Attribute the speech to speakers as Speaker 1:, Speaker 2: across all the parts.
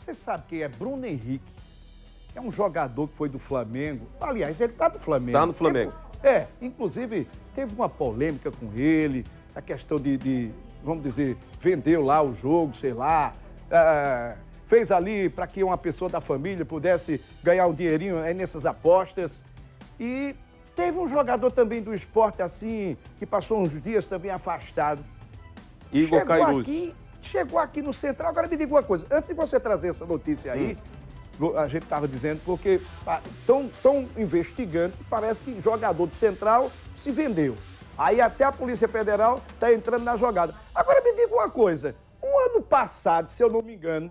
Speaker 1: Você sabe quem é Bruno Henrique? É um jogador que foi do Flamengo. Aliás, ele tá do Flamengo.
Speaker 2: Tá no Flamengo.
Speaker 1: Inclusive, teve uma polêmica com ele, a questão vamos dizer, vendeu lá o jogo, sei lá, fez ali para que uma pessoa da família pudesse ganhar um dinheirinho nessas apostas. E teve um jogador também do esporte, assim, que passou uns dias também afastado.
Speaker 2: Igor Cairuz.
Speaker 1: Chegou aqui no Central. Agora me diga uma coisa, antes de você trazer essa notícia aí, a gente estava dizendo, porque estão investigando que parece que jogador do Central se vendeu. Aí até a Polícia Federal está entrando na jogada. Agora me diga uma coisa, o ano passado, se eu não me engano,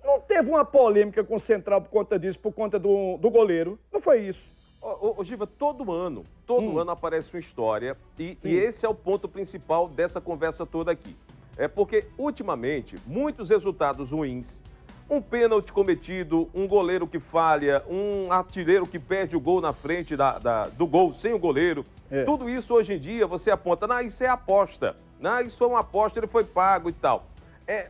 Speaker 1: não teve uma polêmica com o Central por conta disso, por conta do goleiro? Não foi isso?
Speaker 2: Ô, Giva, todo ano aparece uma história e esse é o ponto principal dessa conversa toda aqui. É porque, ultimamente, muitos resultados ruins, um pênalti cometido, um goleiro que falha, um artilheiro que perde o gol na frente do gol sem o goleiro, tudo isso hoje em dia você aponta, isso é aposta, isso é uma aposta, ele foi pago e tal.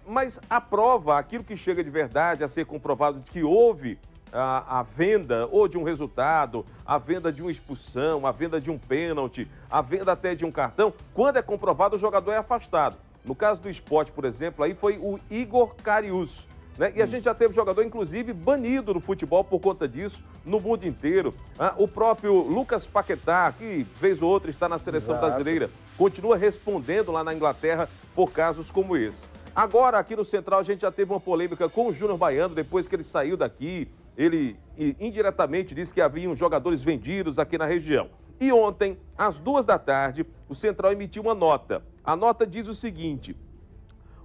Speaker 2: Mas a prova, aquilo que chega de verdade a ser comprovado de que houve a venda ou de um resultado, a venda de uma expulsão, a venda de um pênalti, a venda até de um cartão, quando é comprovado o jogador é afastado. No caso do esporte, por exemplo, aí foi o Igor Cairuz, né? E a gente já teve jogador, inclusive, banido do futebol por conta disso, no mundo inteiro. O próprio Lucas Paquetá, que vez ou outra está na seleção brasileira, continua respondendo lá na Inglaterra por casos como esse. Agora, aqui no Central, a gente já teve uma polêmica com o Júnior Baiano, depois que ele saiu daqui. Ele indiretamente disse que haviam jogadores vendidos aqui na região. E ontem, às 2 da tarde, o Central emitiu uma nota. A nota diz o seguinte: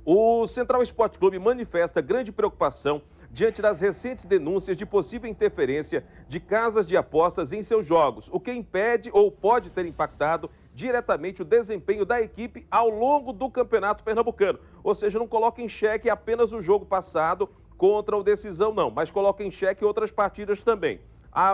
Speaker 2: o Central Esporte Clube manifesta grande preocupação diante das recentes denúncias de possível interferência de casas de apostas em seus jogos, o que impede ou pode ter impactado diretamente o desempenho da equipe ao longo do Campeonato Pernambucano. Ou seja, não coloca em xeque apenas o jogo passado contra o Decisão, não, mas coloca em xeque outras partidas também.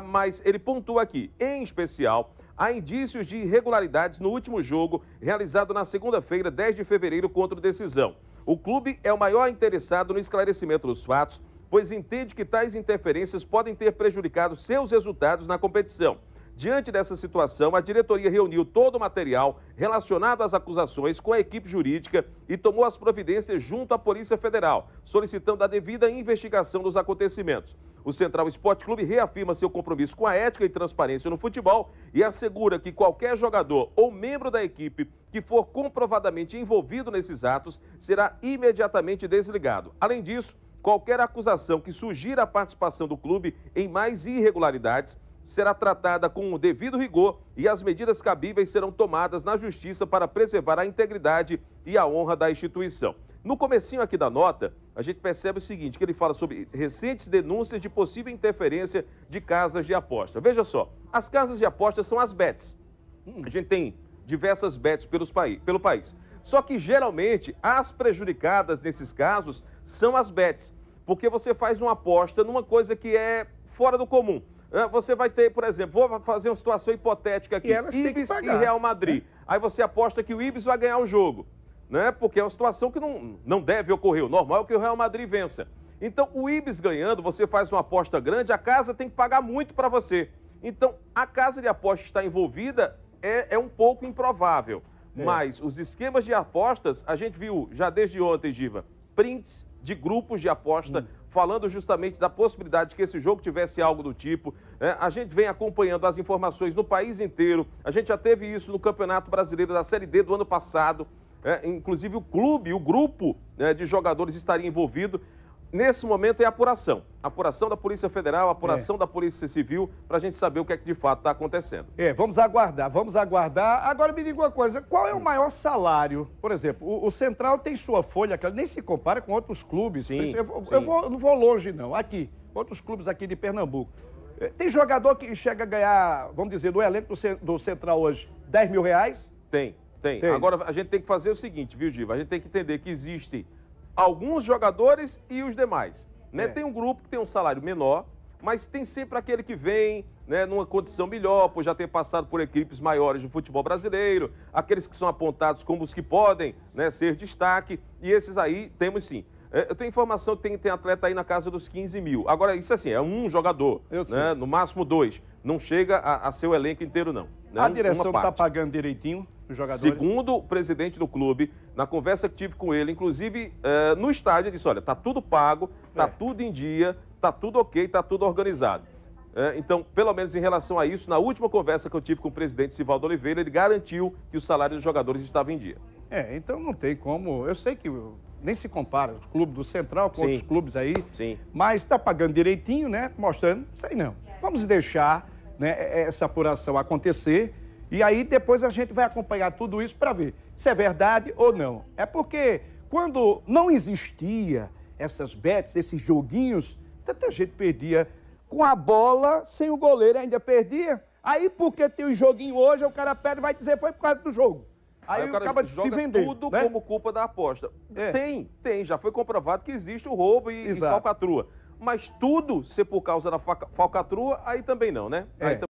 Speaker 2: Mas ele pontua aqui, em especial, há indícios de irregularidades no último jogo realizado na segunda-feira, 10 de fevereiro, contra o Decisão. O clube é o maior interessado no esclarecimento dos fatos, pois entende que tais interferências podem ter prejudicado seus resultados na competição. Diante dessa situação, a diretoria reuniu todo o material relacionado às acusações com a equipe jurídica e tomou as providências junto à Polícia Federal, solicitando a devida investigação dos acontecimentos. O Central Esporte Clube reafirma seu compromisso com a ética e transparência no futebol e assegura que qualquer jogador ou membro da equipe que for comprovadamente envolvido nesses atos será imediatamente desligado. Além disso, qualquer acusação que sugira a participação do clube em mais irregularidades será tratada com o devido rigor e as medidas cabíveis serão tomadas na Justiça para preservar a integridade e a honra da instituição. No comecinho aqui da nota, a gente percebe o seguinte, que ele fala sobre recentes denúncias de possível interferência de casas de aposta. Veja só, as casas de aposta são as bets. A gente tem diversas bets pelo país. Só que, geralmente, as prejudicadas nesses casos são as bets, porque você faz uma aposta numa coisa que é fora do comum. Você vai ter, por exemplo, vou fazer uma situação hipotética aqui, Ibis e Real Madrid. Aí você aposta que o Ibis vai ganhar o jogo, né? Porque é uma situação que não deve ocorrer. O normal é que o Real Madrid vença. Então, o Ibis ganhando, você faz uma aposta grande, a casa tem que pagar muito para você. Então, a casa de aposta está envolvida é um pouco improvável. Mas os esquemas de apostas, a gente viu já desde ontem, Giva, prints de grupos de aposta falando justamente da possibilidade de que esse jogo tivesse algo do tipo. A gente vem acompanhando as informações no país inteiro. A gente já teve isso no Campeonato Brasileiro da Série D do ano passado. Inclusive o clube, o grupo de jogadores estaria envolvido. Nesse momento é apuração. Apuração da Polícia Federal, apuração da Polícia Civil, para a gente saber o que é que de fato está acontecendo.
Speaker 1: Vamos aguardar, vamos aguardar. Agora me diga uma coisa, qual é o maior salário? Por exemplo, o Central tem sua folha, que nem se compara com outros clubes.
Speaker 2: Sim,
Speaker 1: eu não vou longe, não. Aqui, outros clubes aqui de Pernambuco. Tem jogador que chega a ganhar, vamos dizer, do elenco do Central hoje, R$10 mil?
Speaker 2: Tem. Agora, a gente tem que fazer o seguinte, viu, Giva? A gente tem que entender que existem alguns jogadores e os demais. Tem um grupo que tem um salário menor, mas tem sempre aquele que vem numa condição melhor, por já ter passado por equipes maiores do futebol brasileiro, aqueles que são apontados como os que podem ser destaque, e esses aí temos sim. Eu tenho informação que tem atleta aí na casa dos 15 mil. Agora, isso assim, é um jogador, né? No máximo 2. Não chega a ser o elenco inteiro, não. Né?
Speaker 1: A direção está pagando direitinho os jogadores?
Speaker 2: Segundo o presidente do clube, na conversa que tive com ele, inclusive no estádio, ele disse, olha, tá tudo pago, tá tudo em dia, tá tudo ok, tá tudo organizado. Então, pelo menos em relação a isso, na última conversa que eu tive com o presidente Sivaldo Oliveira, ele garantiu que o salário dos jogadores estava em dia.
Speaker 1: Então não tem como. Eu sei que nem se compara os clubes do Central com outros clubes aí.
Speaker 2: Sim.
Speaker 1: Mas está pagando direitinho, né? Mostrando, sei não. Vamos deixar, né, essa apuração acontecer e aí depois a gente vai acompanhar tudo isso para ver se é verdade ou não. É porque quando não existia essas bets, esses joguinhos, tanta gente perdia com a bola, sem o goleiro ainda perdia. Aí porque tem o joguinho hoje, o cara perde e vai dizer foi por causa do jogo. Aí o cara acaba de se vender.
Speaker 2: Tudo,
Speaker 1: né?
Speaker 2: Como culpa da aposta. Tem. Já foi comprovado que existe o roubo e falcatrua. Mas tudo ser por causa da falcatrua, aí também não, né? Aí também